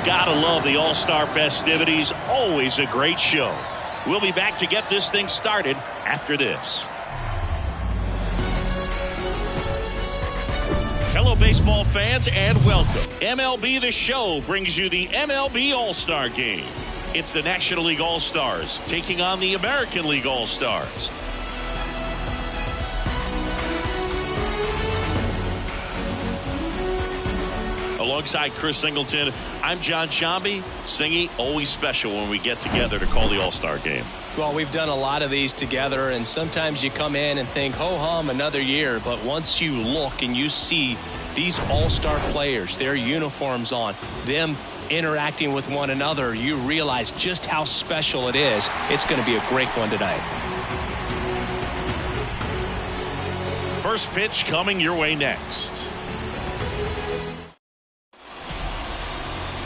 Gotta love the All-Star festivities. Always a great show. We'll be back to get this thing started after this. Fellow baseball fans, and welcome. MLB The Show brings you the MLB All-Star Game. It's the National League All-Stars taking on the American League All-Stars. Alongside Chris Singleton, I'm John Shambi. Singy, always special when we get together to call the All-Star Game. Well, we've done a lot of these together, and sometimes you come in and think, ho-hum, another year. But once you look and you see these all-star players, their uniforms on, them interacting with one another, you realize just how special it is. It's going to be a great one tonight. First pitch coming your way next.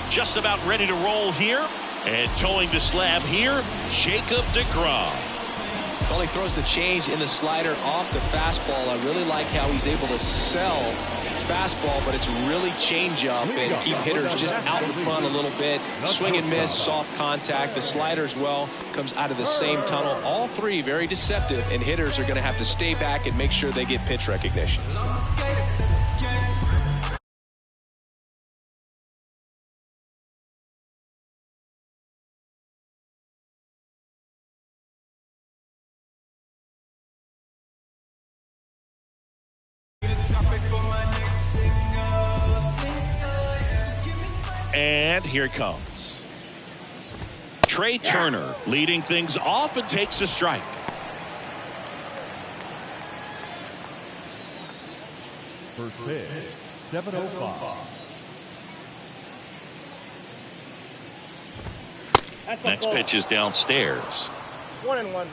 Just about ready to roll here. And towing the slab here, Jacob deGrom. Well, he throws the change in the slider off the fastball. I really like how he's able to sell fastball, but it's really changeup and keep hitters just out in front a little bit. Swing and miss, soft contact. The slider as well comes out of the same tunnel. All three very deceptive, and hitters are going to have to stay back and make sure they get pitch recognition. And here it comes. Trey Turner leading things off and takes a strike. First pitch, 7:05. Next pitch is downstairs. 1-1.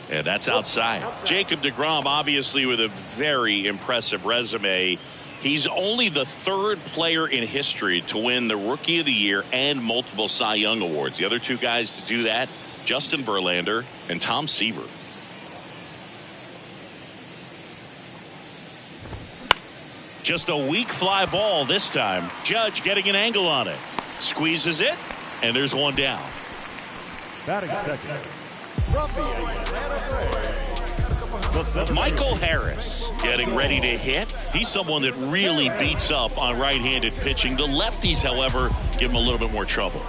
And that's outside. Jacob deGrom, obviously with a very impressive resume. He's only the third player in history to win the Rookie of the Year and multiple Cy Young awards. The other two guys to do that, Justin Verlander and Tom Seaver. Just a weak fly ball this time. Judge getting an angle on it. Squeezes it, and there's one down. Batting second. Michael Harris getting ready to hit. He's someone that really beats up on right-handed pitching. The lefties, however, give him a little bit more trouble.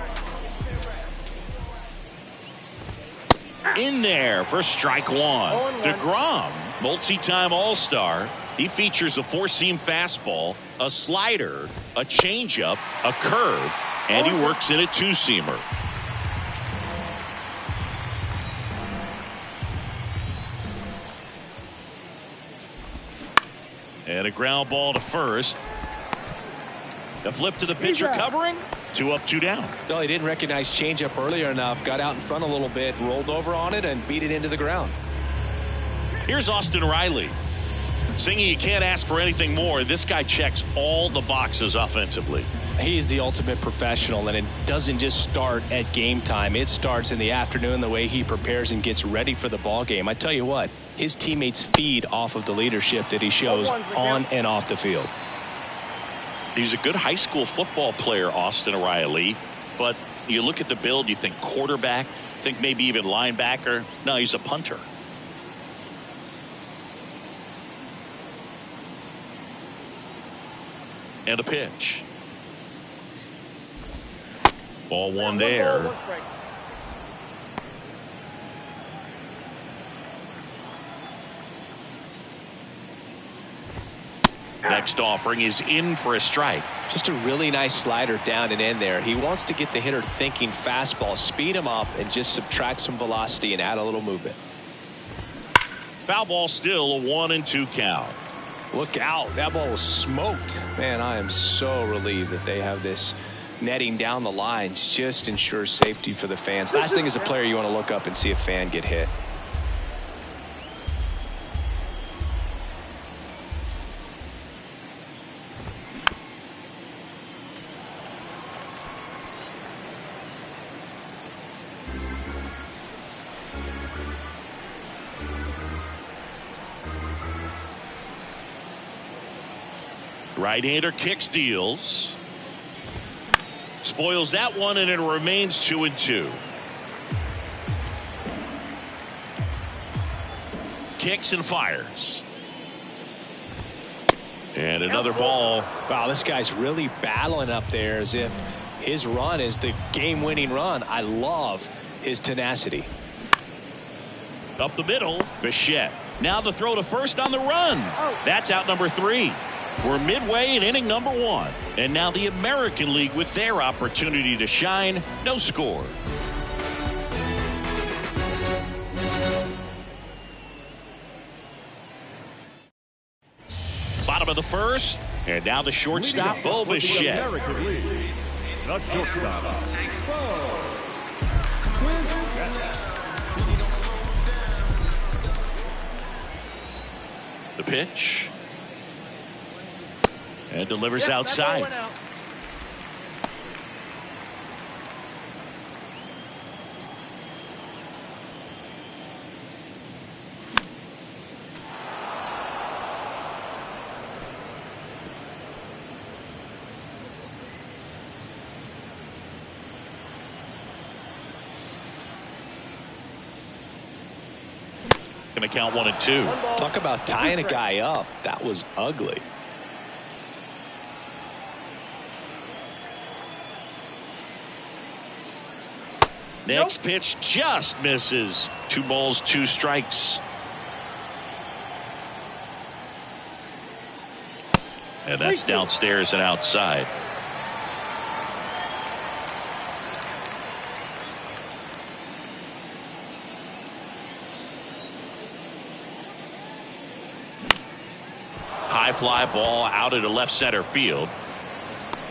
In there for strike one. deGrom, multi-time All-Star. He features a four-seam fastball, a slider, a changeup, a curve, and he works in a two-seamer. And a ground ball to first. The flip to the pitcher covering. 2 up, 2 down. No, he didn't recognize changeup earlier enough. Got out in front a little bit, rolled over on it, and beat it into the ground. Here's Austin Riley. Singy, you can't ask for anything more. This guy checks all the boxes offensively. He's the ultimate professional, and it doesn't just start at game time. It starts in the afternoon, the way he prepares and gets ready for the ball game. I tell you what, his teammates feed off of the leadership that he shows on and off the field. He's a good high school football player, Austin Riley, but you look at the build, you think quarterback, think maybe even linebacker. No, he's a punter. And a pitch. Ball one there. Next offering is in for a strike. Just a really nice slider down and in there. He wants to get the hitter thinking fastball, speed him up, and just subtract some velocity and add a little movement. Foul ball, still a 1-2 count. Look out. That ball was smoked. Man, I am so relieved that they have this netting down the lines. Just ensures safety for the fans. Last thing as a player, you want to look up and see a fan get hit. Right-hander kicks, deals. Spoils that one, and it remains 2-2. Kicks and fires. And another ball. Wow, this guy's really battling up there as if his run is the game-winning run. I love his tenacity. Up the middle, Bichette. Now the throw to first on the run. That's out number 3. We're midway in inning number 1. And now the American League with their opportunity to shine. No score. Bottom of the first. And now the shortstop, Bo Bichette. The shortstop. The pitch. And delivers outside. Going to count 1-2. Talk about tying a guy up. That was ugly. Next pitch just misses. 2 balls, 2 strikes. And that's downstairs and outside. High fly ball out into left center field.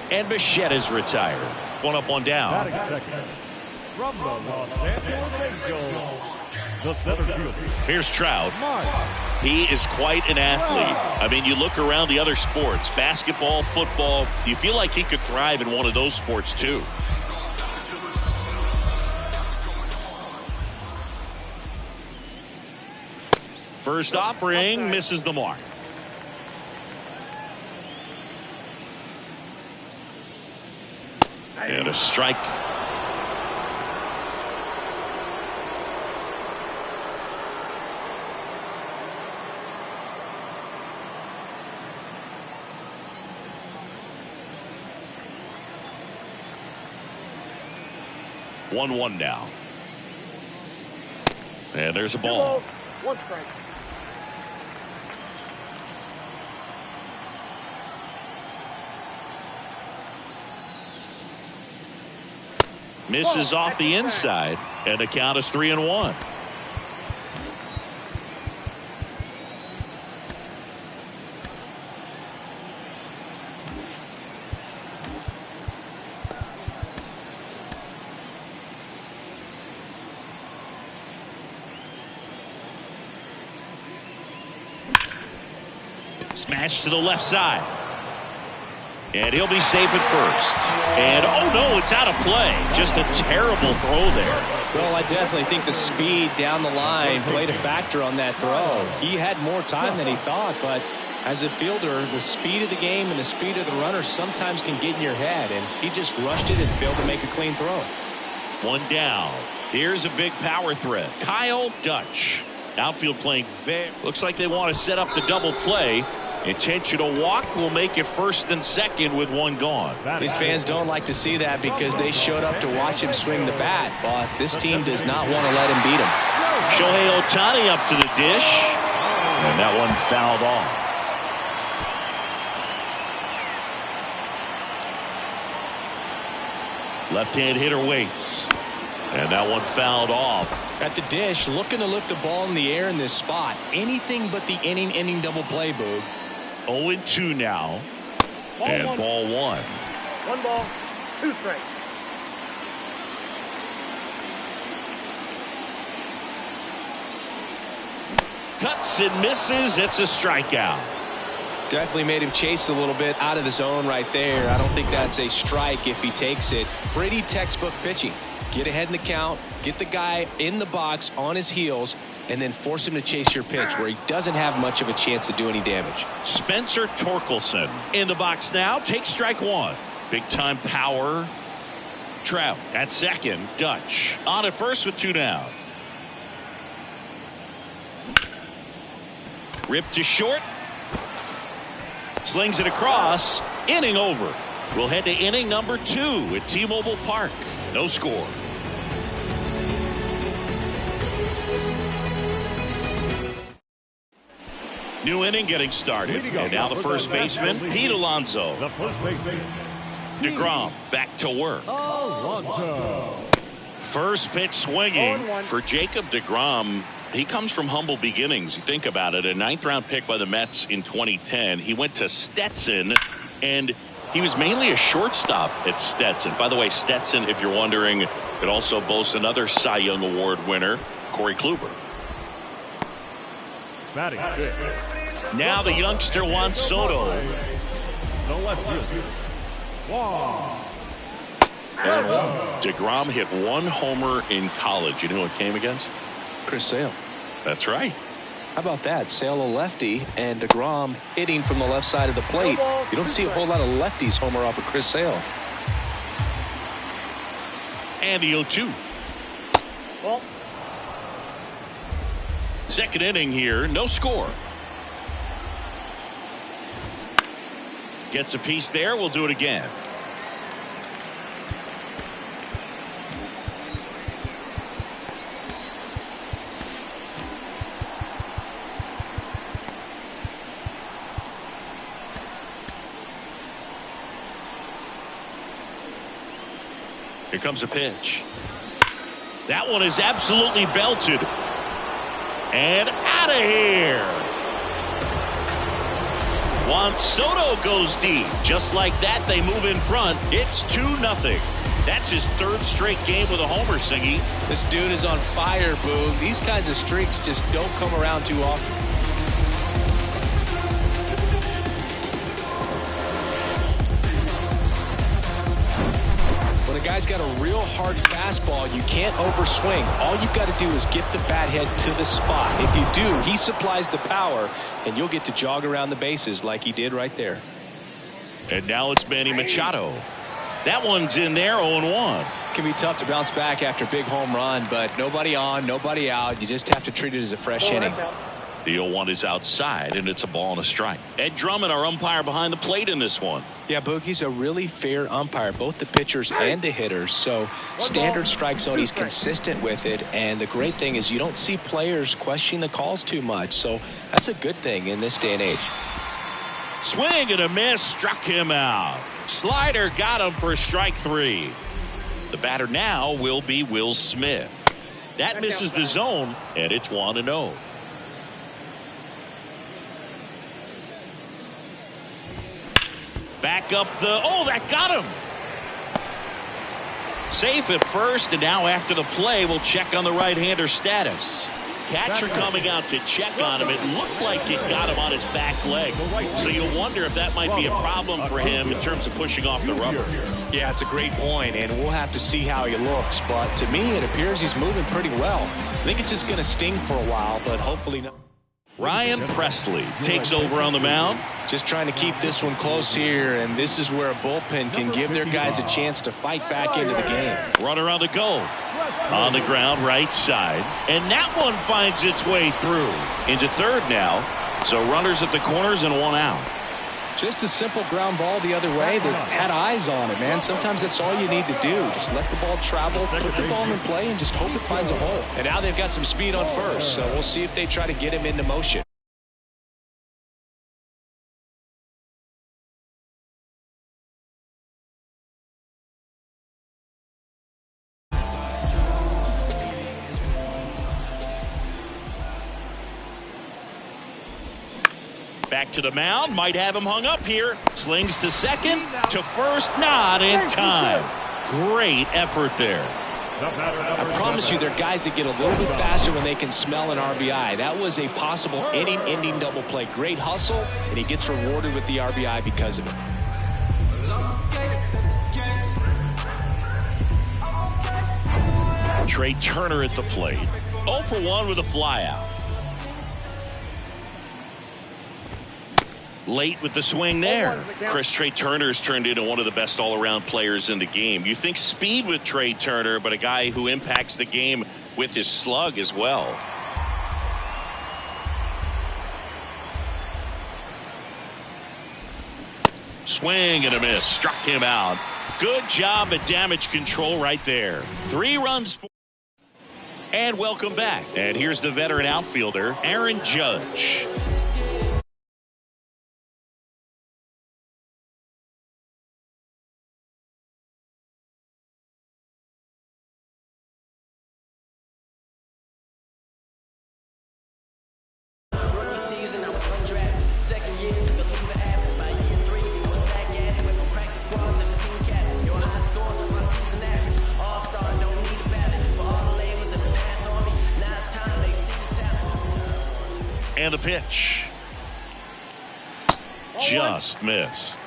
And Bichette is retired. 1 up, 1 down. Batting second. From the Los Angeles Angels, the center fielder. Here's Trout. He is quite an athlete. I mean, you look around the other sports, basketball, football, you feel like he could thrive in one of those sports too. First offering misses the mark. And a strike. One now. And there's a ball. 1 strike. Misses off the inside, and the count is 3-1. Smash to the left side. And he'll be safe at first. And, oh, no, it's out of play. Just a terrible throw there. Well, I definitely think the speed down the line played a factor on that throw. He had more time than he thought, but as a fielder, the speed of the game and the speed of the runner sometimes can get in your head, and he just rushed it and failed to make a clean throw. 1 down. Here's a big power threat. Kyle Dutch. Outfield playing very. Looks like they want to set up the double play. Intentional walk will make it first and second with 1 gone. These fans don't like to see that because they showed up to watch him swing the bat, but this team does not want to let him beat him. Shohei Ohtani up to the dish, and that one fouled off. Left-hand hitter waits, and that one fouled off. At the dish, looking to lift the ball in the air in this spot. Anything but the inning double play, Boog. 0-2 now. And ball 1. 1 ball, 2 strikes. Cuts and misses. It's a strikeout. Definitely made him chase a little bit out of the zone right there. I don't think that's a strike if he takes it. Pretty textbook pitching. Get ahead in the count, get the guy in the box on his heels, and then force him to chase your pitch where he doesn't have much of a chance to do any damage. Spencer Torkelson in the box now. Takes strike one. Big time power. Trout at second. Dutch on at first with 2 down. Ripped to short. Slings it across. Inning over. We'll head to inning number 2 at T-Mobile Park. No score. New inning getting started. And now the first baseman, Pete Alonso. The first baseman. DeGrom back to work. Alonso. First pitch swinging for Jacob DeGrom. He comes from humble beginnings. You think about it. A 9th round pick by the Mets in 2010. He went to Stetson, and he was mainly a shortstop at Stetson. By the way, Stetson, if you're wondering, it also boasts another Cy Young Award winner, Corey Kluber. Batting fifth. Now the youngster Juan Soto. The left field. Juan. DeGrom hit 1 homer in college. You know who it came against? Chris Sale. That's right. How about that? Sale a lefty and DeGrom hitting from the left side of the plate. You don't see a whole lot of lefties homer off of Chris Sale. And the 0-2. Well, second inning here. No score. Gets a piece there. We'll do it again. Here comes a pitch. That one is absolutely belted. And out of here. Juan Soto goes deep. Just like that, they move in front. It's 2-0. That's his 3rd straight game with a homer, Singy. This dude is on fire, Boog. These kinds of streaks just don't come around too often. When a guy's got a real hard fastball, you can't overswing. All you've got to do is get the bat head to the spot. If you do, he supplies the power, and you'll get to jog around the bases like he did right there. And now it's Manny Machado. That one's in there, 0-1. Can be tough to bounce back after a big home run, but nobody on, nobody out. You just have to treat it as a fresh inning. The 0-1 is outside, and it's a ball and a strike. Ed Drummond, our umpire behind the plate in this one. Yeah, Boogie's a really fair umpire, both the pitchers and the hitters. So standard strike zone, he's consistent with it. And the great thing is you don't see players questioning the calls too much. So that's a good thing in this day and age. Swing and a miss, struck him out. Slider got him for strike 3. The batter now will be Will Smith. That misses the zone, and it's 1-0. Back up that got him. Safe at first, and now after the play, we'll check on the right-hander status. Catcher coming out to check on him. It looked like it got him on his back leg. So you wonder if that might be a problem for him in terms of pushing off the rubber. Yeah, it's a great point, and we'll have to see how he looks. But to me, it appears he's moving pretty well. I think it's just going to sting for a while, but hopefully not. Ryan Presley takes over on the mound. Just trying to keep this one close here, and this is where a bullpen can give their guys a chance to fight back into the game. Runner on the go. On the ground, right side. And that one finds its way through. Into third now. So runners at the corners and 1 out. Just a simple ground ball the other way that had eyes on it, man. Sometimes that's all you need to do. Just let the ball travel, put the ball in play, and just hope it finds a hole. And now they've got some speed on first, so we'll see if they try to get him into motion. Back to the mound, might have him hung up here. Slings to second, to first, not in time. Great effort there. I promise you, there are guys that get a little bit faster when they can smell an RBI. That was a possible inning-ending double play. Great hustle, and he gets rewarded with the RBI because of it. Trey Turner at the plate. 0 for 1 with a flyout. Late with the swing there. Trey Turner's turned into one of the best all-around players in the game. You think speed with Trey Turner, but a guy who impacts the game with his slug as well. Swing and a miss. Struck him out. Good job at damage control right there. 3 runs. And welcome back. And here's the veteran outfielder, Aaron Judge. And the pitch. Just missed.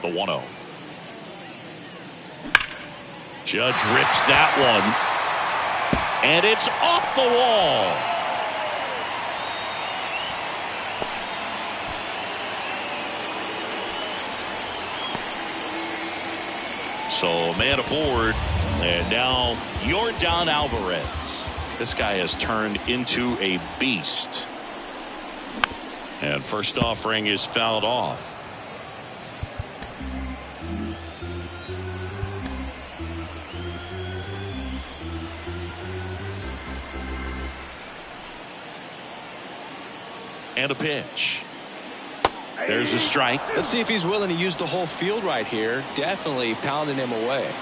The 1-0. Judge rips that one. And it's off the wall. So man aboard, and now Yordan Alvarez. This guy has turned into a beast. And first offering is fouled off. And a pitch. There's a strike. Let's see if he's willing to use the whole field right here. Definitely pounding him away.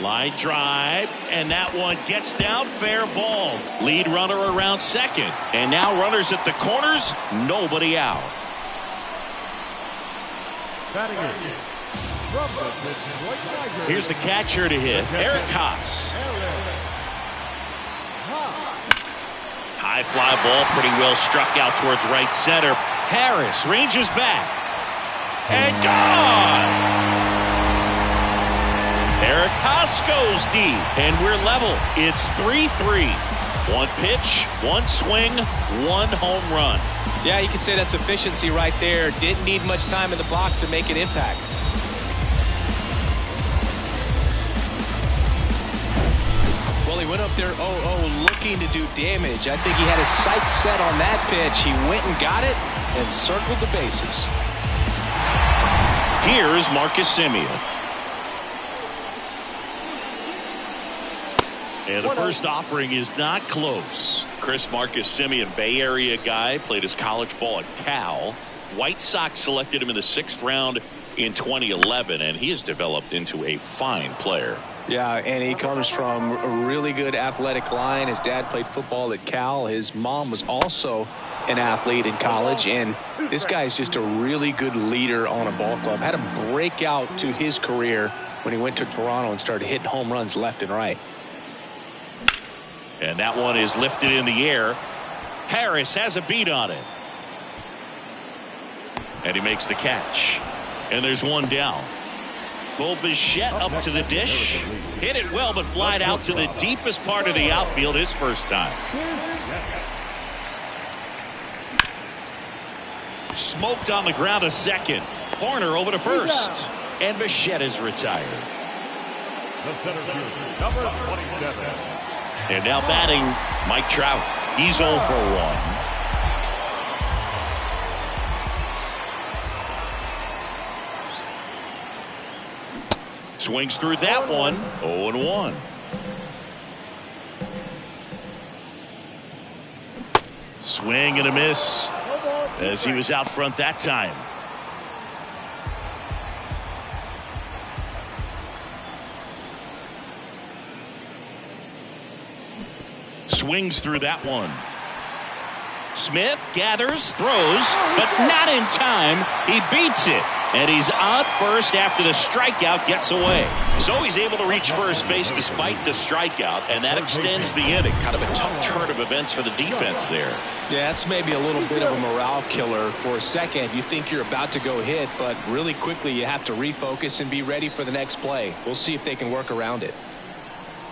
Line drive, and that one gets down, fair ball. Lead runner around second, and now runners at the corners, nobody out. Batting in. From the Detroit Tigers. Here's the catcher to hit, Eric Haas. High fly ball, pretty well struck out towards right center. Harris ranges back, and gone. Eric Haas goes deep, and we're level. It's 3-3. One pitch, one swing, one home run. Yeah, you can say that's efficiency right there. Didn't need much time in the box to make an impact. Well, he went up there 0-0 looking to do damage. I think he had his sights set on that pitch. He went and got it and circled the bases. Here's Marcus Semien. And the first offering is not close. Marcus Semien, Bay Area guy, played his college ball at Cal. White Sox selected him in the 6th round in 2011, and he has developed into a fine player. Yeah, and he comes from a really good athletic line. His dad played football at Cal. His mom was also an athlete in college, and this guy is just a really good leader on a ball club. Had a breakout to his career when he went to Toronto and started hitting home runs left and right. And that one is lifted in the air. Harris has a beat on it. And he makes the catch. And there's one down. Bo Bichette up to the dish. Hit it well, but flied out to the deepest part of the outfield his first time. Smoked on the ground a second. Horner over to first. And Bichette is retired. The center fielder, number 27. And now batting, Mike Trout. He's 0 for 1. Swings through that one. 0-1. Swing and a miss as he was out front that time. Swings through that one. Smith gathers, throws, but not in time. He beats it. And he's on first after the strikeout gets away. So he's able to reach first base despite the strikeout, and that extends the inning. Kind of a tough turn of events for the defense there. Yeah, that's maybe a little bit of a morale killer. For a second, you think you're about to go hit, but really quickly you have to refocus and be ready for the next play. We'll see if they can work around it.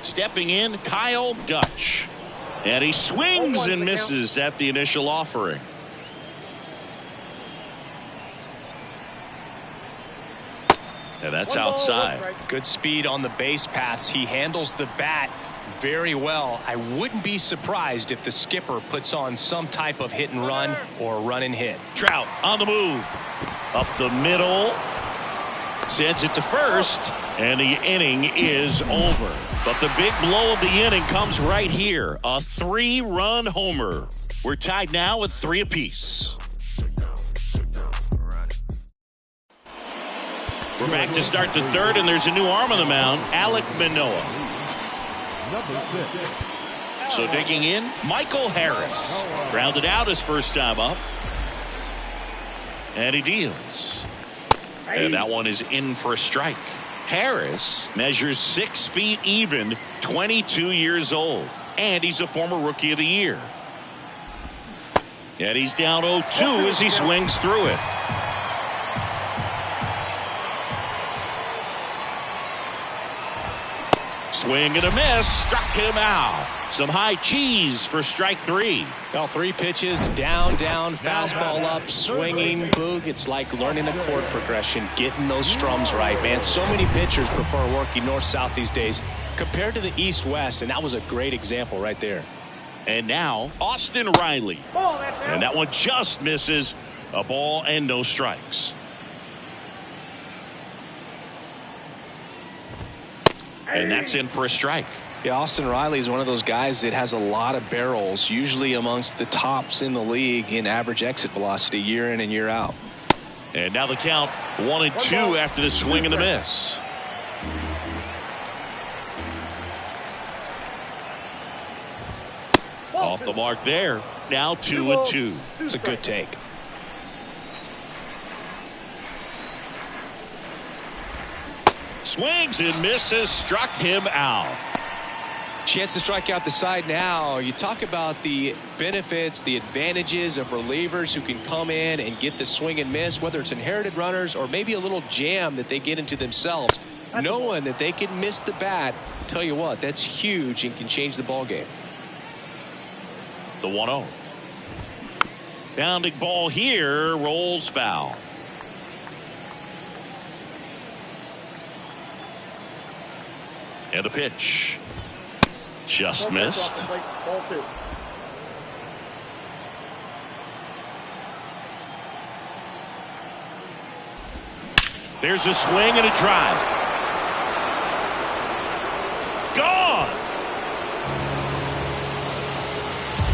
Stepping in, Kyle Dutch. And he swings and misses at the initial offering. And that's outside. Good speed on the base paths. He handles the bat very well. I wouldn't be surprised if the skipper puts on some type of hit and run or run and hit. Trout on the move. Up the middle. Sends it to first. And the inning is over. But the big blow of the inning comes right here. A 3-run homer. We're tied now with 3 apiece. We're back to start the third, and there's a new arm on the mound, Alek Manoah. So digging in, Michael Harris. Grounded out his first time up. And he deals. And that one is in for a strike. Harris measures 6 feet even, 22 years old. And he's a former Rookie of the Year. And he's down 0-2 as he swings through it. Swing and a miss, struck him out. Some high cheese for strike 3. Well, 3 pitches, down, fastball up, swinging, boog. It's like learning a chord progression, getting those strums right, man. So many pitchers prefer working north-south these days compared to the east-west, and that was a great example right there. And now, Austin Riley. And that one just misses. A ball and no strikes. And that's in for a strike. Yeah, Austin Riley is one of those guys that has a lot of barrels, usually amongst the tops in the league in average exit velocity year in and year out. And now the count 1-2 after the swing and the miss. Off the mark there. Now 2-2. It's a good take. Swings and misses, struck him out. Chance to strike out the side now. You talk about the benefits, the advantages of relievers who can come in and get the swing and miss, whether it's inherited runners or maybe a little jam that they get into themselves. Knowing that they can miss the bat, tell you what, that's huge and can change the ball game. The 1-0. Bounding ball here, rolls foul. And a pitch. Just missed. There's a swing and a drive. Gone.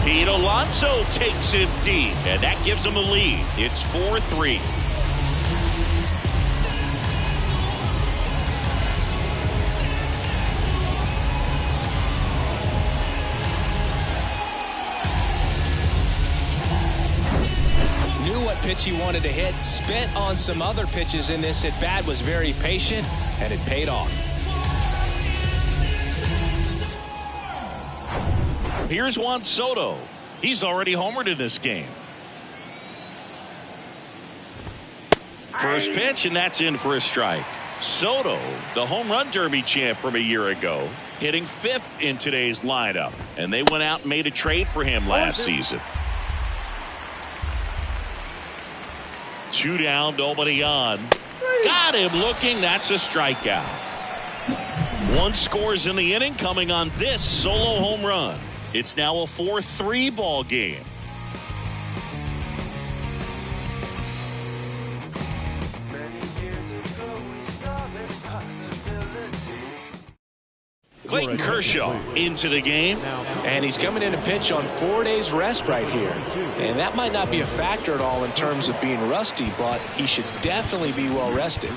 Pete Alonso takes him deep, and that gives him the lead. It's 4-3. Pitch he wanted to hit, spent on some other pitches in this at bat, was very patient, and it paid off. Here's Juan Soto. He's already homered in this game. First pitch, and that's in for a strike. Soto, the home run derby champ from a year ago, hitting 5th in today's lineup, and they went out and made a trade for him last season. 2 down, nobody on. Got him looking. That's a strikeout. 1 scores in the inning coming on this solo home run. It's now a 4-3 ball game. Clayton Kershaw into the game. And he's coming in to pitch on 4 days rest right here. And that might not be a factor at all in terms of being rusty, but he should definitely be well rested.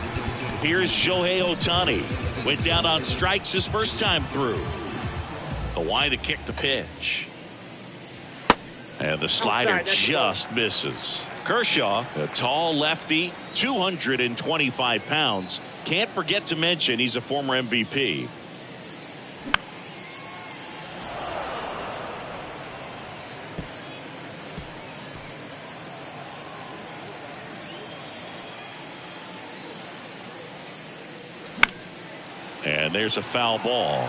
Here's Shohei Ohtani. Went down on strikes his first time through. The wide to kick the pitch. And the slider just misses. Kershaw, a tall lefty, 225 pounds. Can't forget to mention he's a former MVP. And there's a foul ball.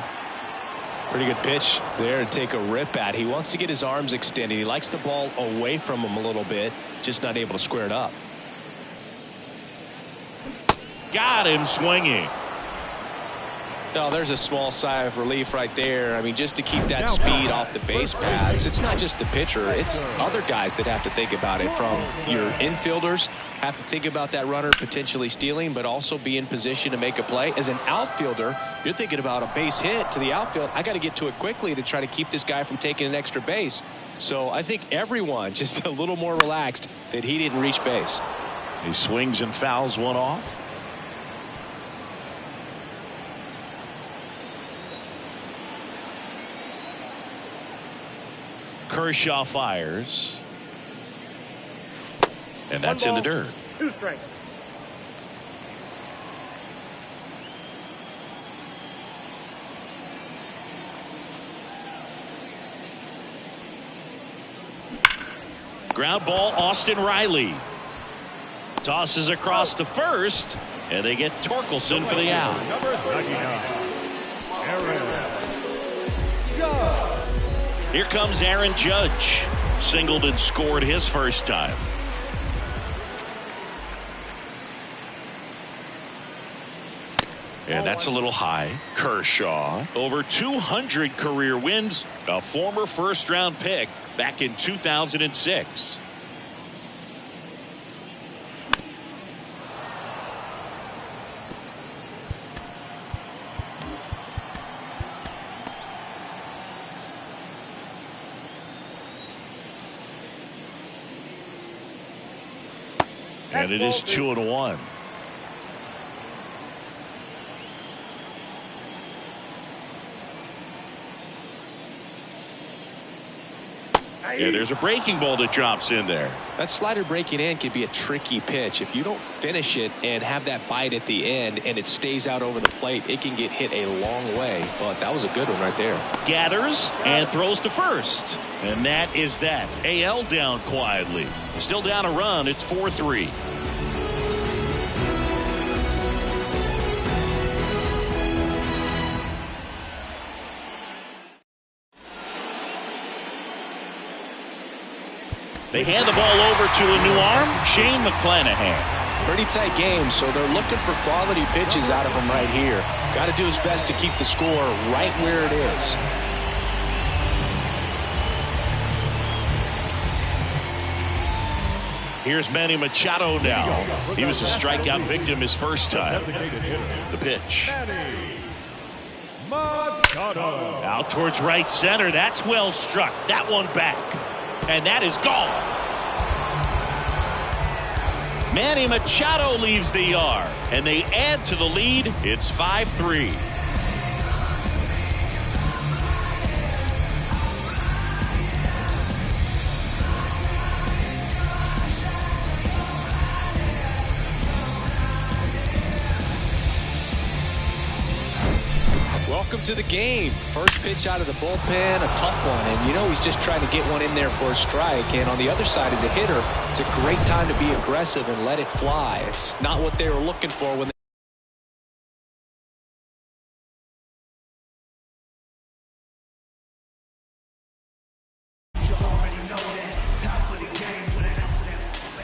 Pretty good pitch there to take a rip at. He wants to get his arms extended. He likes the ball away from him a little bit, just not able to square it up. Got him swinging. No, there's a small sigh of relief right there. I mean, just to keep that speed off the base paths. It's not just the pitcher. It's other guys that have to think about it. From your infielders have to think about that runner potentially stealing, but also be in position to make a play. As an outfielder, you're thinking about a base hit to the outfield. I got to get to it quickly to try to keep this guy from taking an extra base. So I think everyone just a little more relaxed that he didn't reach base. He swings and fouls one off. Kershaw fires. And that's in the dirt. 2 strikes. Ground ball, Austin Riley. Tosses across to first, and they get Torkelson for the out. Number 99, Aaron Judge. Here comes Aaron Judge. Singled and scored his first time. And that's a little high. Kershaw, over 200 career wins, a former first-round pick back in 2006. And it is 2-1. And there's a breaking ball that drops in there. That slider breaking in can be a tricky pitch. If you don't finish it and have that bite at the end and it stays out over the plate, it can get hit a long way. But that was a good one right there. Gathers and throws to first. And that is that. AL down quietly. Still down a run. It's 4-3. They hand the ball over to a new arm, Shane McClanahan. Pretty tight game, so they're looking for quality pitches out of him right here. Got to do his best to keep the score right where it is. Here's Manny Machado now. He was a strikeout victim his first time. The pitch. Machado. Out towards right center. That's well struck. That one back. And that is gone. Manny Machado leaves the yard. And they add to the lead. It's 5-3. Welcome to the game. First pitch out of the bullpen, a tough one, and you know he's just trying to get one in there for a strike. And on the other side, as a hitter, it's a great time to be aggressive and let it fly. It's not what they were looking for when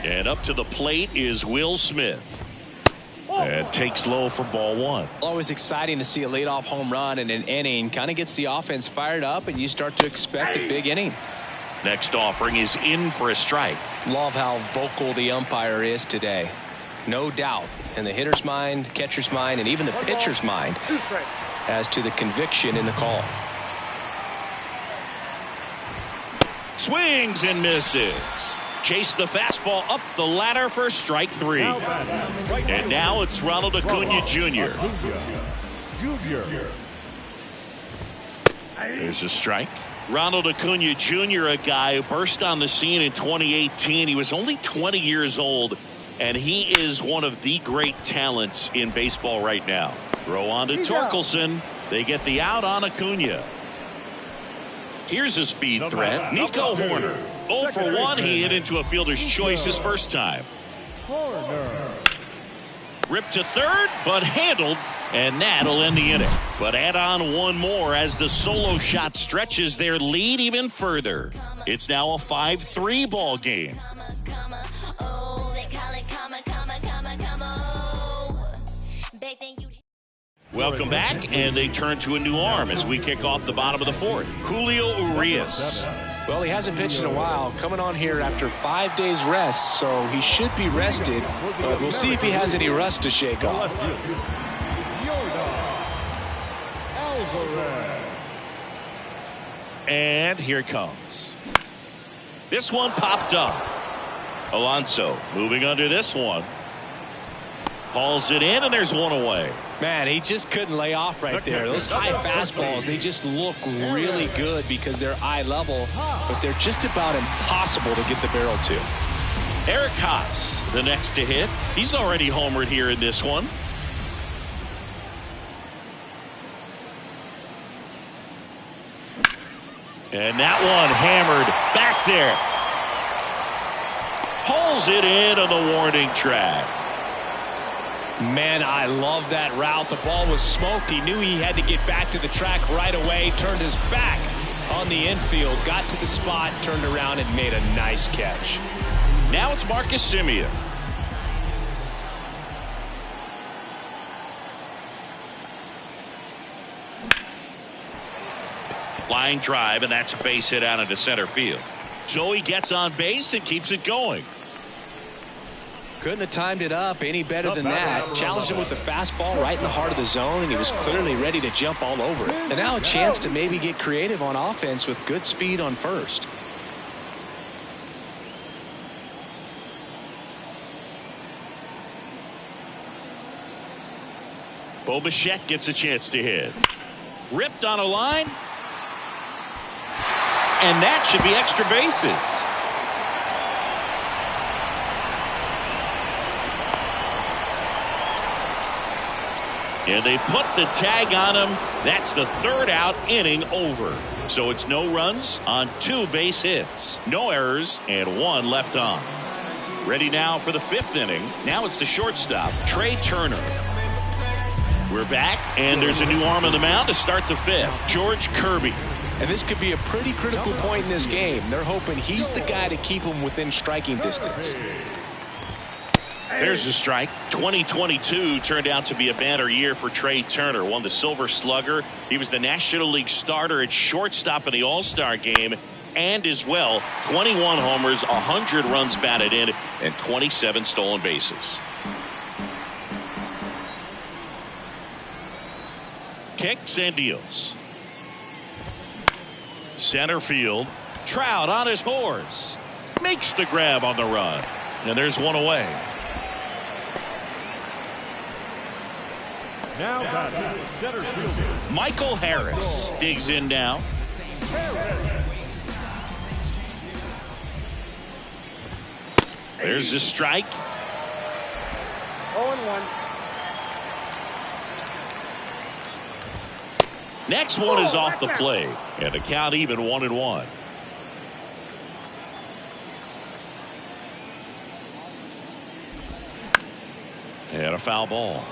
And up to the plate is Will Smith. And takes low for ball one. Always exciting to see a leadoff home run in an inning. Kind of gets the offense fired up, and you start to expect a big inning. Next offering is in for a strike. Love how vocal the umpire is today. No doubt in the hitter's mind, catcher's mind, and even the pitcher's mind as to the conviction in the call. Swings and misses. Chase the fastball up the ladder for strike three. And now it's Ronald Acuna Jr. Jr. There's a strike. Ronald Acuna Jr., a guy who burst on the scene in 2018. He was only 20 years old, and he is one of the great talents in baseball right now. Throw on to Torkelson. They get the out on Acuna. Here's a speed threat. Nico Horner. 0 for 1. He hit into a fielder's choice his first time. Ripped to third, but handled, and that'll end the inning. But add on one more as the solo shot stretches their lead even further. It's now a 5-3 ball game. Welcome back, and they turn to a new arm as we kick off the bottom of the fourth. Julio Urias. Well, he hasn't pitched in a while, coming on here after 5 days rest, so he should be rested, but we'll see if he has any rust to shake off. And here it comes. This one popped up. Alonso moving under this one. Hauls it in, and there's one away. Man, he just couldn't lay off right there. Those high fastballs, they just look really good because they're eye level, but they're just about impossible to get the barrel to. Eric Haas, the next to hit. He's already homered here in this one. And that one hammered back there. Pulls it in on the warning track. Man, I love that route. The ball was smoked. He knew he had to get back to the track right away. Turned his back on the infield. Got to the spot, turned around, and made a nice catch. Now it's Marcus Semien. Line drive, and that's a base hit out into center field. Joey gets on base and keeps it going. Couldn't have timed it up any better than that. Challenged him with the fastball right in the heart of the zone, and he was clearly ready to jump all over it. And now a chance to maybe get creative on offense with good speed on first. Bo Bichette gets a chance to hit. Ripped on a line. And that should be extra bases. And they put the tag on him. That's the third out, inning over. So it's no runs on 2 base hits. No errors and 1 left on. Ready now for the 5th inning. Now it's the shortstop, Trey Turner. We're back, and there's a new arm on the mound to start the 5th, George Kirby. And this could be a pretty critical point in this game. They're hoping he's the guy to keep them within striking distance. There's a strike. 2022 turned out to be a banner year for Trey Turner. Won the Silver Slugger. He was the National League starter at shortstop in the All-Star game. And as well, 21 homers, 100 runs batted in, and 27 stolen bases. Kicks and deals. Center field. Trout on his horse. Makes the grab on the run. And there's one away. Now batting, center fielder Michael Harris digs in now. There's a strike. 0-1. Next one is off the plate, and the count even 1-1. And a foul ball.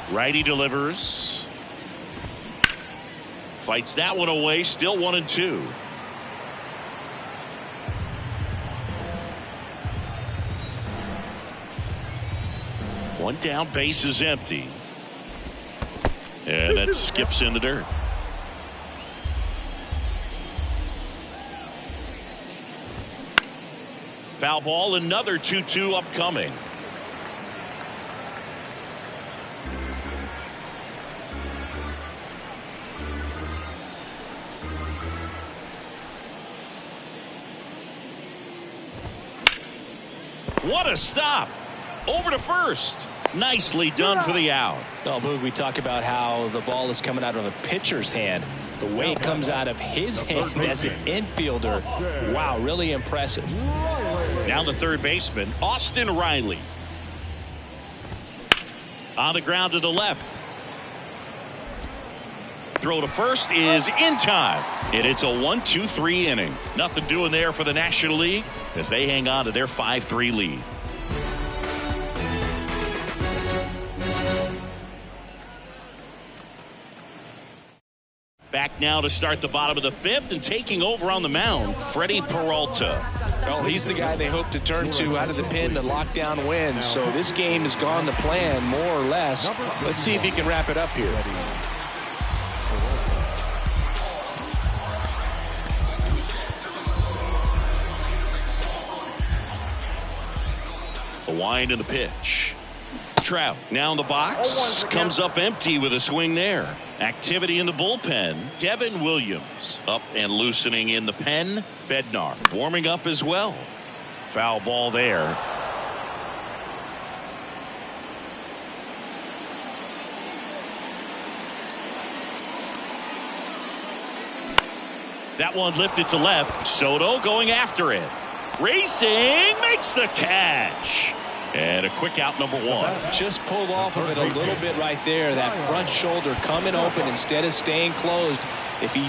Righty delivers. Fights that one away. Still 1-2. One down, base is empty. And that skips in the dirt. Foul ball, another 2-2 upcoming. What a stop. over to first. Nicely done for the out. Oh, Boog, we talk about how the ball is coming out of a pitcher's hand. The way it comes out of his hand as an infielder. Wow, really impressive. Now the third baseman, Austin Riley. On the ground to the left. Throw to first is in time. And it's a 1-2-3 inning. Nothing doing there for the National League as they hang on to their 5-3 lead. Back now to start the bottom of the fifth, and taking over on the mound, Freddie Peralta. Well, he's the guy they hope to turn to out of the pen to lock down wins. So this game has gone to plan, more or less. Let's see if he can wrap it up here. The wind and the pitch. Trout now in the box, comes up empty with a swing there. Activity in the bullpen. Devin Williams up and loosening in the pen. Bednar warming up as well. Foul ball there. That one lifted to left. Soto going after it. Racing, makes the catch. And a quick out, number one. Just pulled off of it a little bit right there. That front shoulder coming open instead of staying closed. If he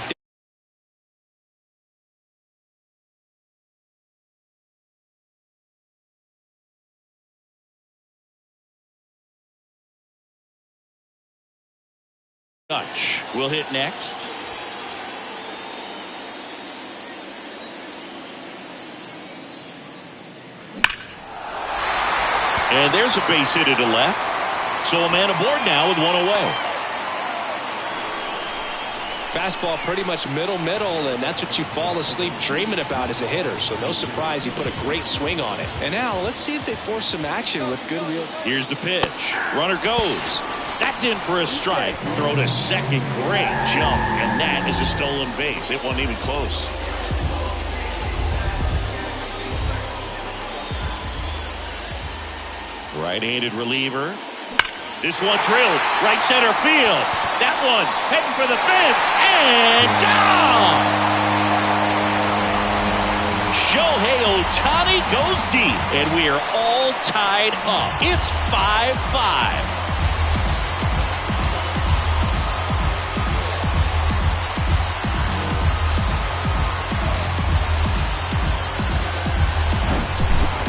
Dutch will hit next. And there's a base hit to the left. So a man aboard now with one away. fastball pretty much middle, and that's what you fall asleep dreaming about as a hitter. So no surprise he put a great swing on it. And now let's see if they force some action with good real. Here's the pitch. Runner goes. That's in for a strike. Throw to second. Great jump. And that is a stolen base. It wasn't even close. Right-handed reliever. This one drilled right center field. That one heading for the fence and gone. Shohei Ohtani goes deep, and we are all tied up. It's 5-5.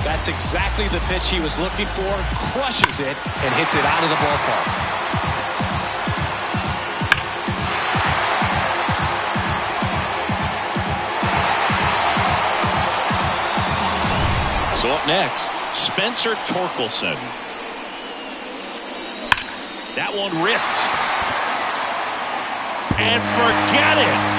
That's exactly the pitch he was looking for. Crushes it and hits it out of the ballpark. So up next, Spencer Torkelson. That one ripped. And forget it.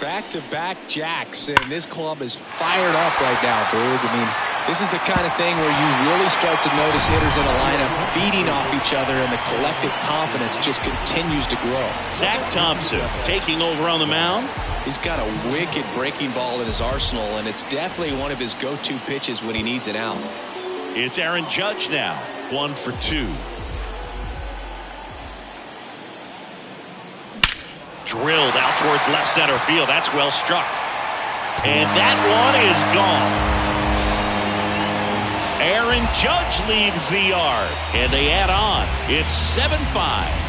Back-to-back jacks, and this club is fired up right now, Boog. I mean, this is the kind of thing where you really start to notice hitters in a lineup feeding off each other, and the collective confidence just continues to grow. Zach Thompson taking over on the mound. He's got a wicked breaking ball in his arsenal, and it's definitely one of his go-to pitches when he needs an out. It's Aaron Judge now, 1 for 2. Drilled out towards left center field. That's well struck. And that one is gone. Aaron Judge leaves the yard. And they add on. It's 7-5.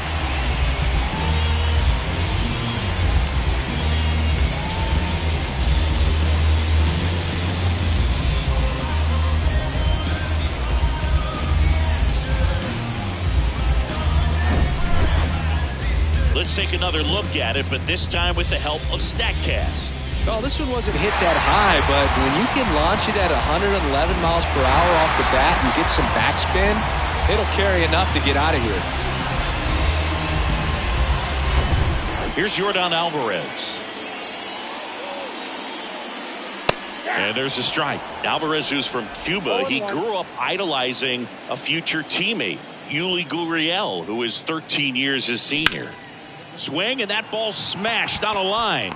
Let's take another look at it, but this time with the help of StatCast. Well, this one wasn't hit that high, but when you can launch it at 111 miles per hour off the bat and get some backspin, it'll carry enough to get out of here. Here's Yordan Alvarez. And there's a strike. Alvarez, who's from Cuba, he grew up idolizing a future teammate, Yuli Gurriel, who is 13 years his senior. Swing, and that ball smashed on a line.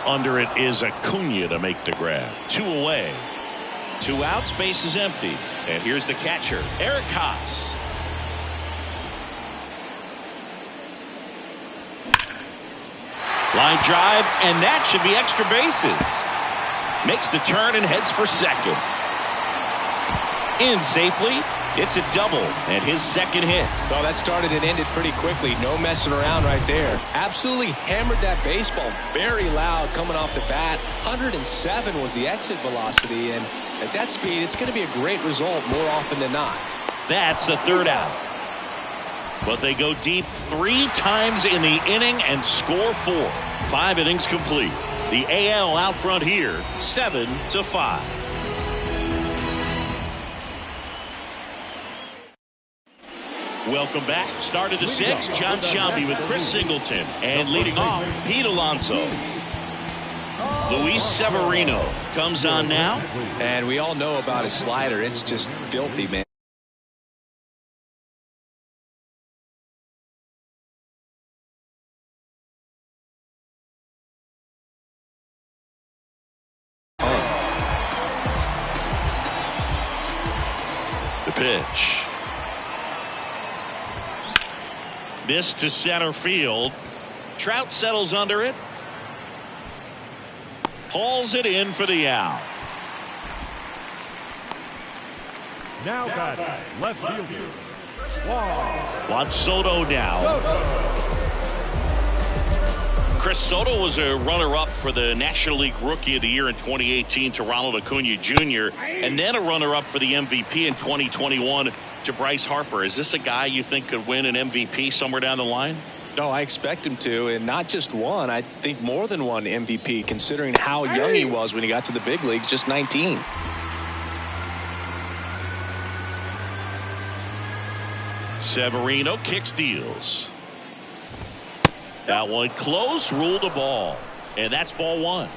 Under it is Acuna to make the grab. 2 away. 2 outs, base is empty. And here's the catcher, Eric Haas. Line drive, and that should be extra bases. Makes the turn and heads for second. In safely. It's a double and his second hit. Well, that started and ended pretty quickly. No messing around right there. Absolutely hammered that baseball. Very loud coming off the bat. 107 was the exit velocity, and at that speed, it's going to be a great result more often than not. That's the 3rd out. But they go deep 3 times in the inning and score 4. 5 innings complete. The AL out front here, 7-5. Welcome back. Start of the 6th. John Sciambi with Chris Singleton. And leading off, Pete Alonso. Luis Severino comes on now. And we all know about his slider. It's just filthy, man. The pitch. This to center field. Trout settles under it. Hauls it in for the out. Now batting, left fielder, Juan Soto now. Chris Soto was a runner-up for the National League Rookie of the Year in 2018 to Ronald Acuna Jr. and then a runner-up for the MVP in 2021 to Bryce Harper. Is this a guy you think could win an MVP somewhere down the line? No, I expect him to, and not just one. I think more than one MVP, considering how young he was when he got to the big leagues, just 19. Severino kicks, deals. That one close, ruled a ball, and that's ball 1.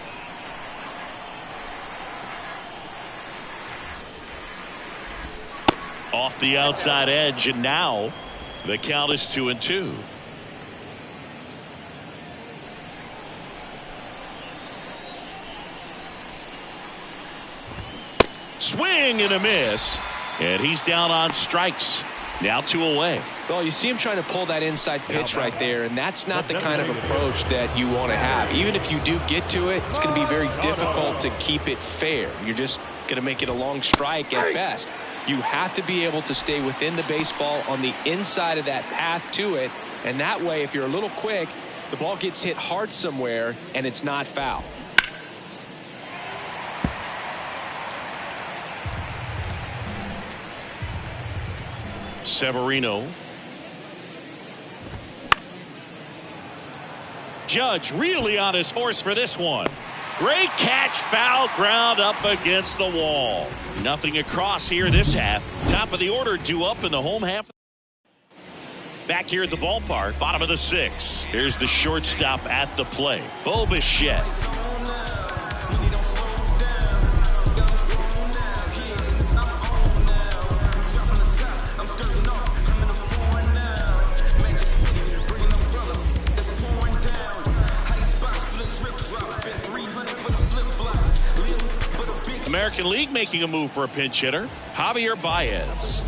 Off the outside edge, and now the count is 2-2. Swing and a miss, and he's down on strikes. Now 2 away. Well, you see him trying to pull that inside pitch right there, and that's not the kind of approach that you want to have. Even if you do get to it, it's going to be very difficult to keep it fair. You're just going to make it a long strike at best. You have to be able to stay within the baseball on the inside of that path to it, and that way, if you're a little quick, the ball gets hit hard somewhere, and it's not foul. Severino. Judge really on his horse for this one. Great catch, foul ground up against the wall. Nothing across here this half. Top of the order due up in the home half. Back here at the ballpark, bottom of the 6th. Here's the shortstop at the plate, Bo Bichette. American League making a move for a pinch hitter, Javier Baez.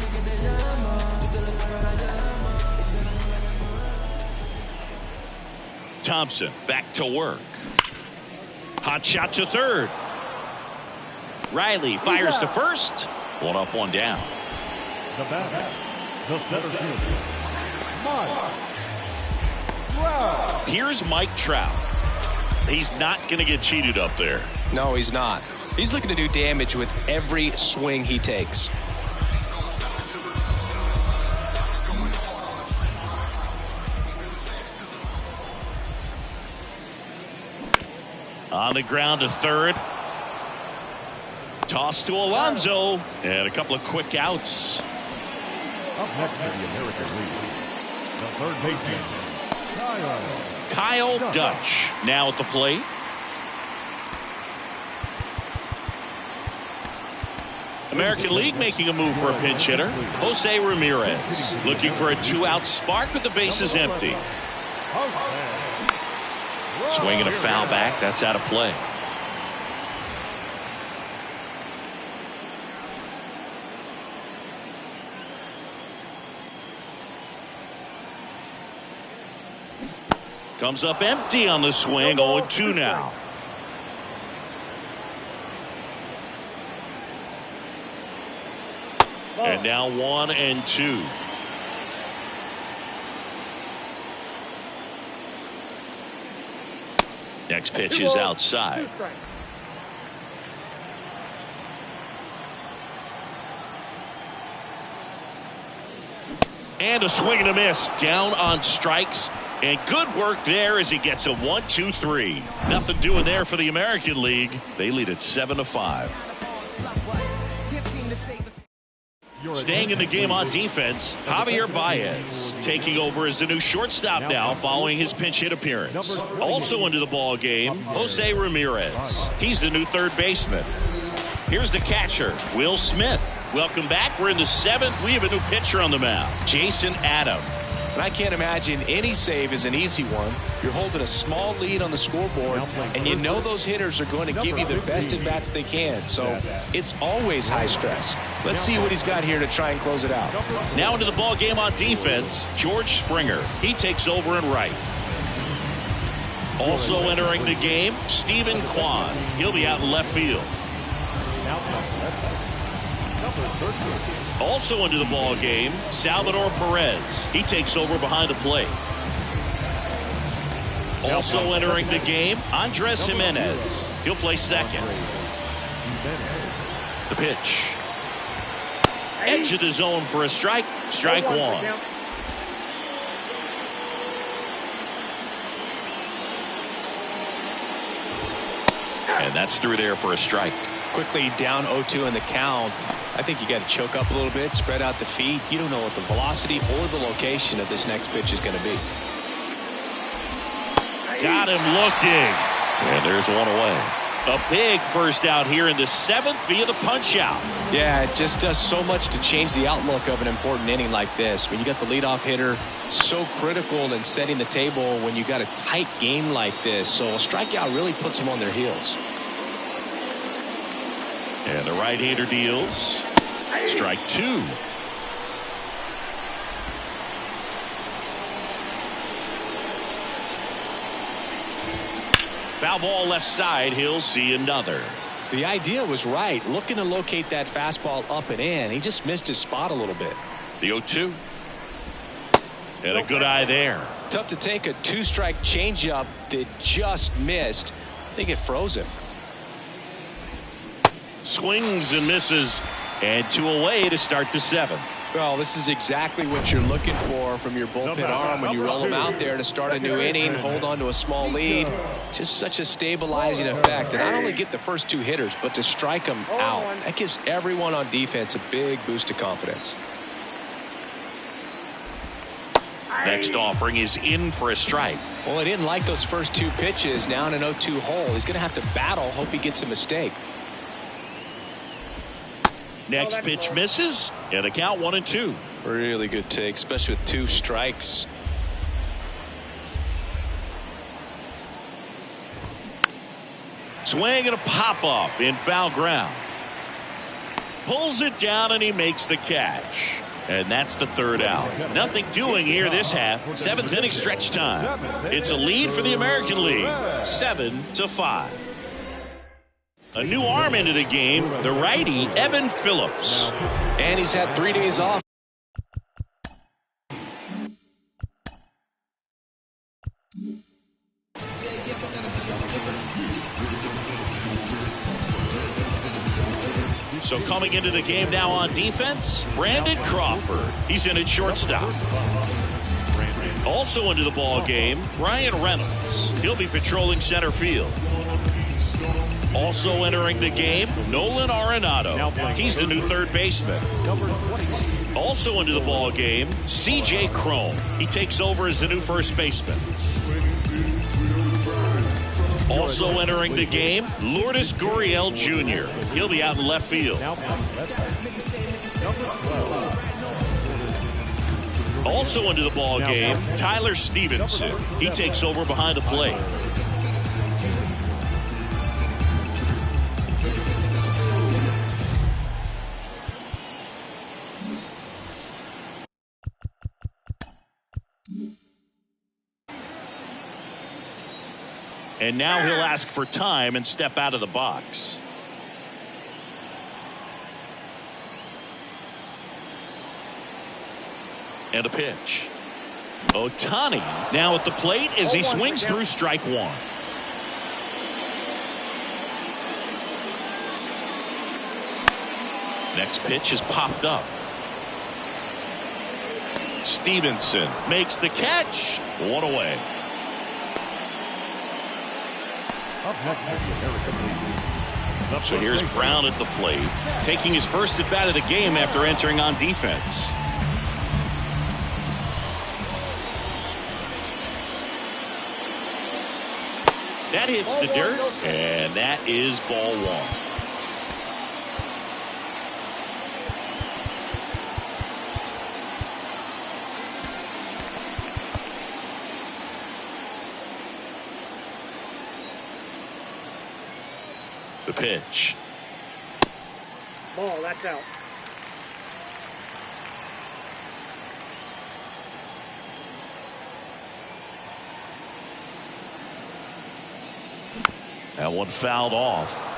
Thompson back to work. Hot shot to third. Riley fires to first. 1 up, 1 down. the batter, the center fielder, Mike Trout. Here's Mike Trout. He's not going to get cheated up there. No, he's not. He's looking to do damage with every swing he takes. On the ground to third. Toss to Alonso. And a couple of quick outs. Up next for the American League, the third baseman, Kyle Dutch now at the plate. American League making a move for a pinch hitter. Jose Ramirez looking for a 2-out spark with the bases empty. Swinging a foul back. That's out of play. Comes up empty on the swing. 0-2 now. And now 1-2. Next pitch is outside. And a swing and a miss. Down on strikes. And good work there as he gets a 1-2-3. Nothing doing there for the American League. They lead at 7-5. Staying in the game on defense, Javier Baez taking over as the new shortstop now following his pinch hit appearance. Also into the ball game, Jose Ramirez. He's the new third baseman. Here's the catcher, Will Smith. Welcome back. We're in the 7th. We have a new pitcher on the mound, Jason Adam. And I can't imagine any save is an easy one. You're holding a small lead on the scoreboard, and you know those hitters are going to give you the best at-bats they can. So it's always high stress. Let's see what he's got here to try and close it out. Now into the ball game on defense, George Springer. He takes over in right. Also entering the game, Stephen Kwan. He'll be out in left field. Also into the ball game, Salvador Perez. He takes over behind the plate. Also entering the game, Andres Jimenez. He'll play second. The pitch. Edge of the zone for a strike. Strike one. And that's through there for a strike. Quickly down 0-2 in the count. I think you got to choke up a little bit, spread out the feet. You don't know what the velocity or the location of this next pitch is going to be. Got him looking. And there's one away. A big first out here in the 7th via the punch out. Yeah, it just does so much to change the outlook of an important inning like this. When you got the leadoff hitter, so critical in setting the table when you got a tight game like this. So a strikeout really puts them on their heels. And the right-hander deals. Strike two. Foul ball left side. He'll see another. The idea was right. Looking to locate that fastball up and in. He just missed his spot a little bit. The 0-2. And a good eye there. Tough to take a two-strike changeup that just missed. I think it froze him. Swings and misses, and 2 away to start the 7th. Well, this is exactly what you're looking for from your bullpen arm when you roll them out there to start a new inning, hold on to a small lead. Just such a stabilizing effect. And not only get the first 2 hitters, but to strike them out. That gives everyone on defense a big boost of confidence. Next offering is in for a strike. Well, he didn't like those first 2 pitches. Now in an 0-2 hole. He's going to have to battle, hope he gets a mistake. Next pitch misses, and the count 1-2. Really good take, especially with 2 strikes. Swing and a pop-up in foul ground. Pulls it down, and he makes the catch. And that's the 3rd out. Nothing doing here this half. 7th inning stretch time. It's a lead for the American League. 7-5. A new arm into the game, the righty, Evan Phillips. And he's had 3 days off. So coming into the game now on defense, Brandon Crawford. He's in at shortstop. Also into the ball game, Ryan Reynolds. He'll be patrolling center field. Also entering the game, Nolan Arenado. He's the new third baseman. Also into the ball game, C.J. Cron. He takes over as the new first baseman. Also entering the game, Lourdes Gurriel Jr. He'll be out in left field. Also into the ball game, Tyler Stevenson. He takes over behind the plate. And now he'll ask for time and step out of the box. And a pitch. Ohtani now at the plate as he swings through strike one. Next pitch is popped up. Stevenson makes the catch. One away. So here's Brown at the plate, taking his first at bat of the game after entering on defense. That hits the dirt, and that is ball one. The pitch. Ball, that's out. That one fouled off.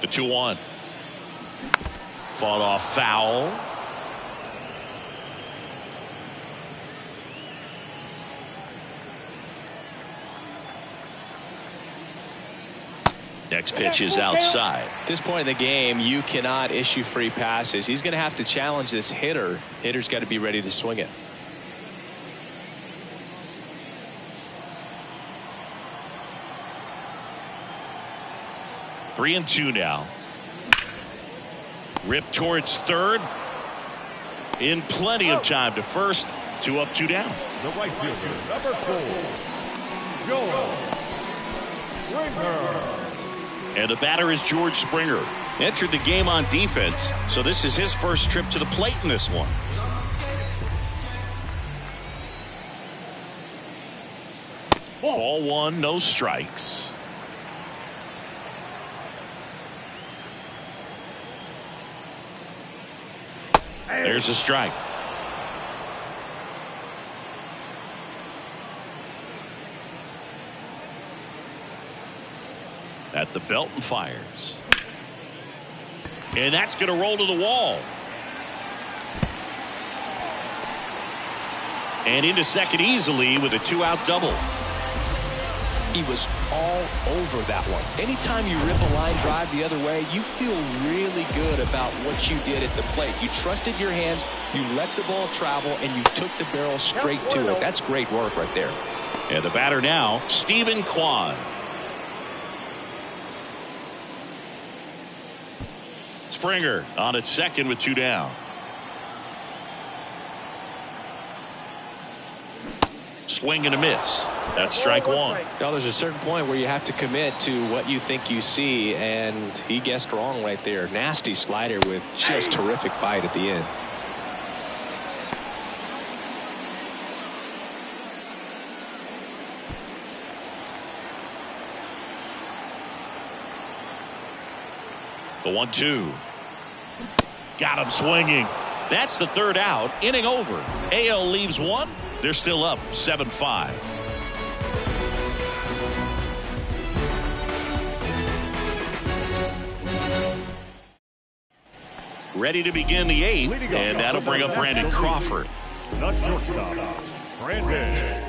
The 2-1. Fought off foul. Next pitch is outside. At this point in the game, you cannot issue free passes. He's going to have to challenge this hitter. Hitter's got to be ready to swing it. Three and two now. Rip towards third. In plenty of time to first. 2 up, 2 down. The right fielder, number 4, Joe Springer. And the batter is George Springer. Entered the game on defense, so this is his first trip to the plate in this one. Ball one, no strikes. There's a strike. At the belt and fires. And that's going to roll to the wall. And into second easily with a 2-out double. He was all over that one. Anytime you rip a line drive the other way, you feel really good about what you did at the plate. You trusted your hands, you let the ball travel, and you took the barrel straight to it. That's great work right there. And the batter now, Stephen Kwan. Springer on at second with 2 down. Swing and a miss. That's strike one. Now there's a certain point where you have to commit to what you think you see, and he guessed wrong right there. Nasty slider with just terrific bite at the end. The 1-2. Got him swinging. That's the 3rd out. Inning over. AL leaves 1. They're still up 7-5. Ready to begin the 8th, and that'll bring up Brandon Crawford. The shortstop, Brandon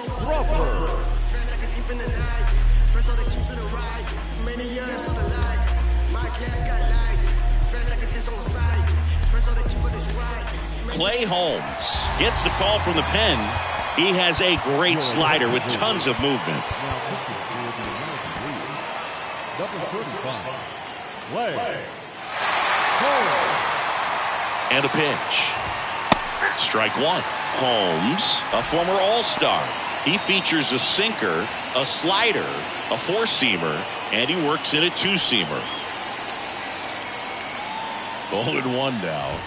Crawford. Clay Holmes gets the call from the pen. He has a great slider with tons of movement. Number 35, Clay. And a pitch. Strike one. Holmes, a former All-Star. He features a sinker, a slider, a four-seamer, and he works in a two-seamer. 0-1 now.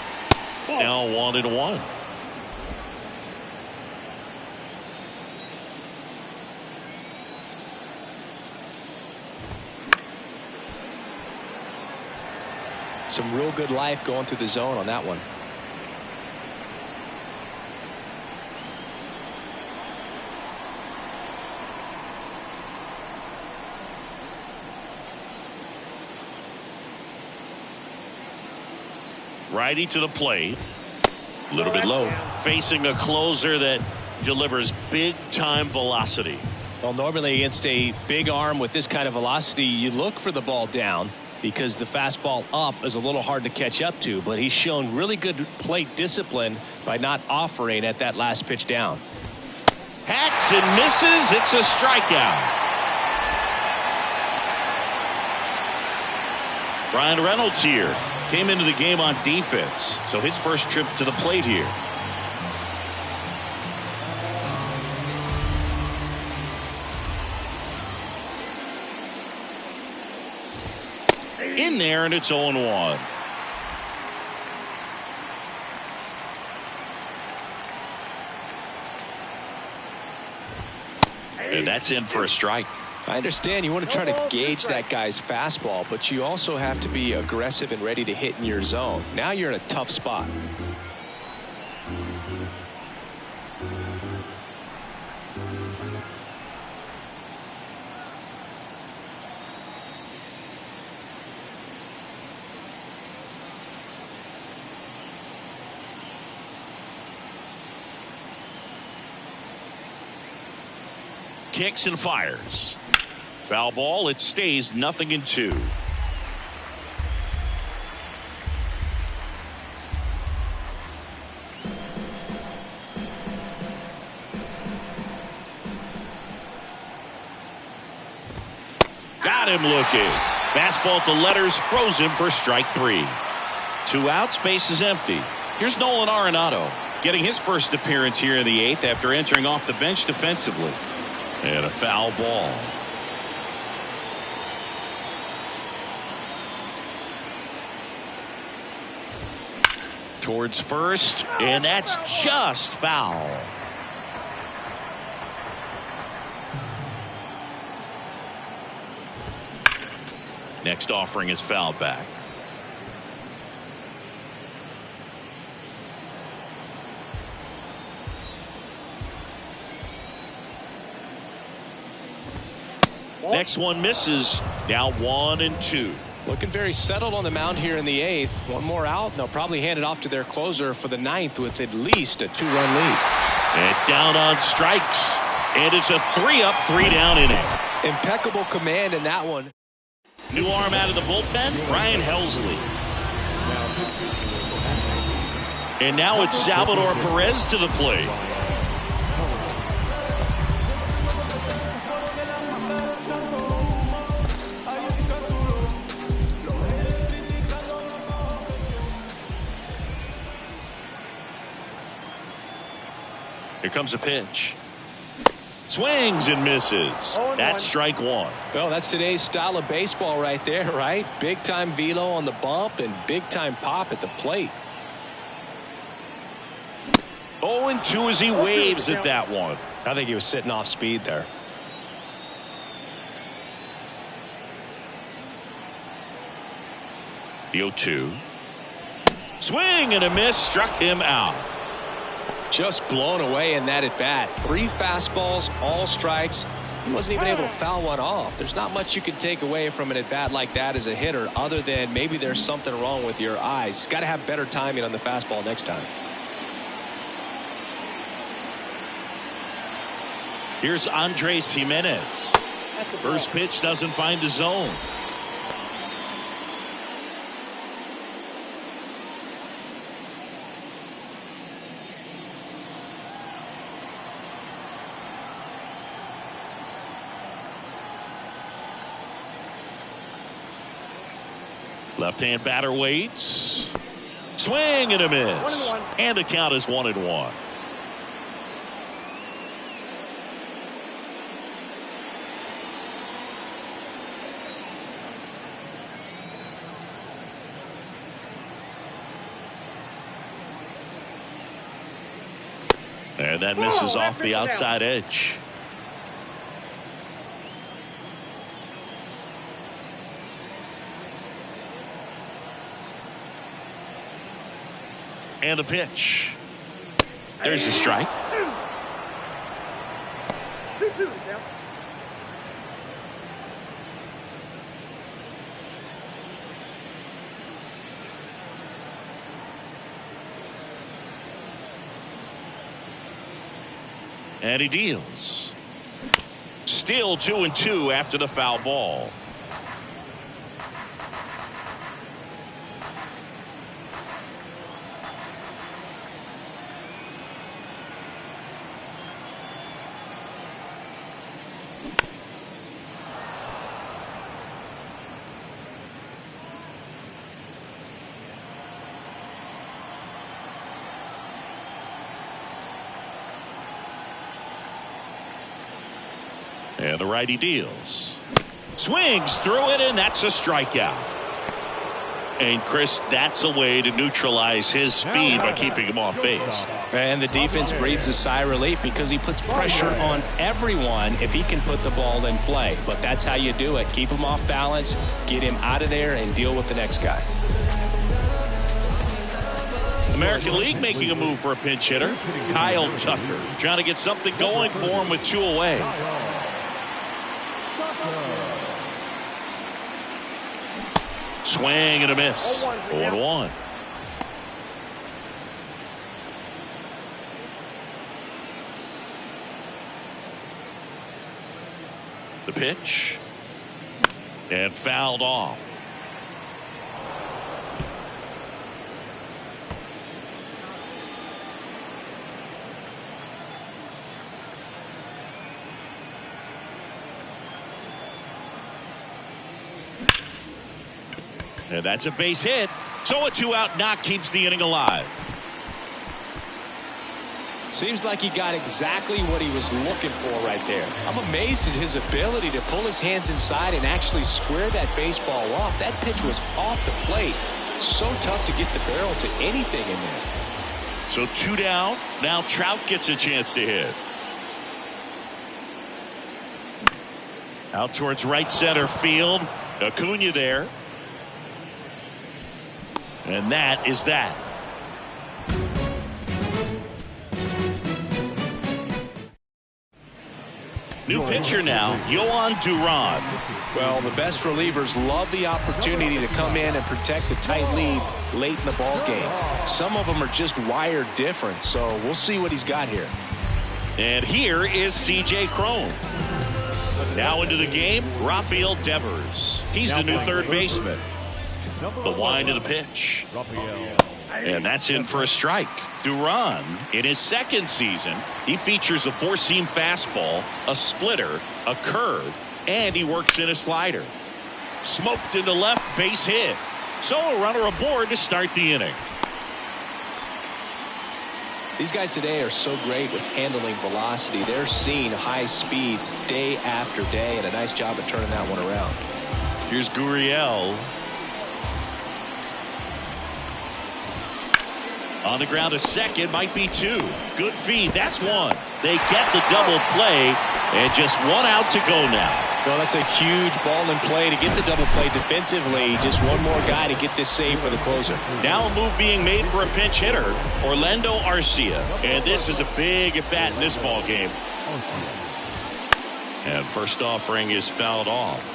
Now 1-1. Some real good life going through the zone on that one. Righty to the plate. A little bit low. Facing a closer that delivers big-time velocity. Well, normally against a big arm with this kind of velocity, you look for the ball down because the fastball up is a little hard to catch up to. But he's shown really good plate discipline by not offering at that last pitch down. Hacks and misses. It's a strikeout. Brian Reynolds here. Came into the game on defense, so his first trip to the plate here. In there, and it's 0-1. And that's in for a strike. I understand you want to try to gauge that guy's fastball, but you also have to be aggressive and ready to hit in your zone. Now you're in a tough spot. Kicks and fires. Foul ball. It stays 0-2. Got him looking. Fastball at the letters, froze him for strike 3. 2 outs, base is empty. Here's Nolan Arenado getting his first appearance here in the 8th after entering off the bench defensively. And a foul ball. Towards first, and that's just foul. Next offering is fouled back. Next one misses. Now 1-2. Looking very settled on the mound here in the 8th. One more out, and they'll probably hand it off to their closer for the 9th with at least a 2-run lead. And down on strikes. And it's a 3-up, 3-down inning. Impeccable command in that one. New arm out of the bullpen, Ryan Helsley. And now it's Salvador Perez to the plate. Here comes a pitch. Swings and misses. That's strike 1. Well, that's today's style of baseball right there, right? Big time velo on the bump and big time pop at the plate. 0-2 as he waves at that one. I think he was sitting off speed there. The 0-2. Swing and a miss, struck him out. Just blown away in that at bat. 3 fastballs, all strikes. He wasn't even able to foul one off. There's not much you can take away from an at bat like that as a hitter, other than maybe there's something wrong with your eyes. Got to have better timing on the fastball next time. Here's Andres Jimenez. First pitch doesn't find the zone. Left-hand batter waits. Swing and a miss. 1-1. And the count is 1-1. And that misses off the outside edge. And the pitch. There's the strike. 2-2, Sam. And he deals. Still 2-2 after the foul ball. And the righty deals. Swings through it, and that's a strikeout. And Chris, that's a way to neutralize his speed by keeping him off base. And the defense breathes a sigh of relief because he puts pressure on everyone if he can put the ball in play. But that's how you do it. Keep him off balance, get him out of there, and deal with the next guy. American League making a move for a pinch hitter. Kyle Tucker trying to get something going for him with 2 away. Swing and a miss. 0-1. The pitch. And fouled off. And that's a base hit. So a 2-out knock keeps the inning alive. Seems like he got exactly what he was looking for right there. I'm amazed at his ability to pull his hands inside and actually square that baseball off. That pitch was off the plate. So tough to get the barrel to anything in there. So 2 down. Now Trout gets a chance to hit. Out towards right center field. Acuna there. And that is that. New pitcher now, Yohan Duran. Well, the best relievers love the opportunity to come in and protect a tight lead late in the ball game. Some of them are just wired different, so we'll see what he's got here. And here is C.J. Cron. Now into the game, Rafael Devers. He's the new third baseman. The wind of the pitch. And that's in for a strike. Duran, in his second season, he features a 4-seam fastball, a splitter, a curve, and he works in a slider. Smoked into left, base hit. So a runner aboard to start the inning. These guys today are so great with handling velocity. They're seeing high speeds day after day, and a nice job of turning that one around. Here's Gurriel. On the ground to second, might be 2. Good feed, that's 1. They get the double play, and just 1 out to go now. Well, that's a huge ball in play to get the double play defensively. Just one more guy to get this save for the closer. Now a move being made for a pinch hitter, Orlando Arcia. And this is a big at-bat in this ball game. And first offering is fouled off.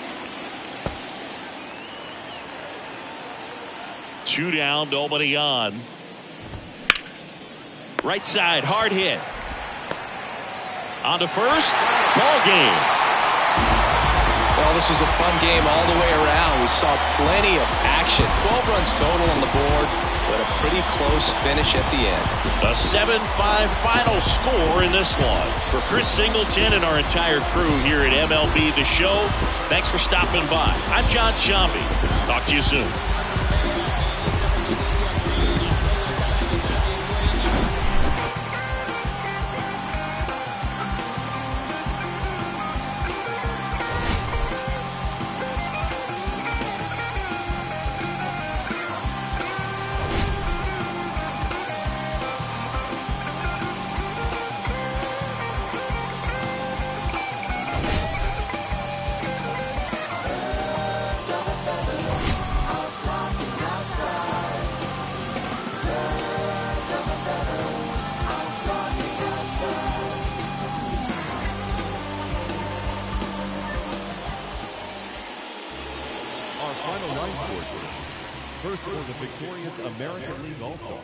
2 down, nobody on. Right side, hard hit. On to first, ball game. Well, this was a fun game all the way around. We saw plenty of action. 12 runs total on the board, but a pretty close finish at the end. A 7-5 final score in this one. For Chris Singleton and our entire crew here at MLB The Show, thanks for stopping by. I'm John Shambi. Talk to you soon. final line score. First for the victorious American League All-Star.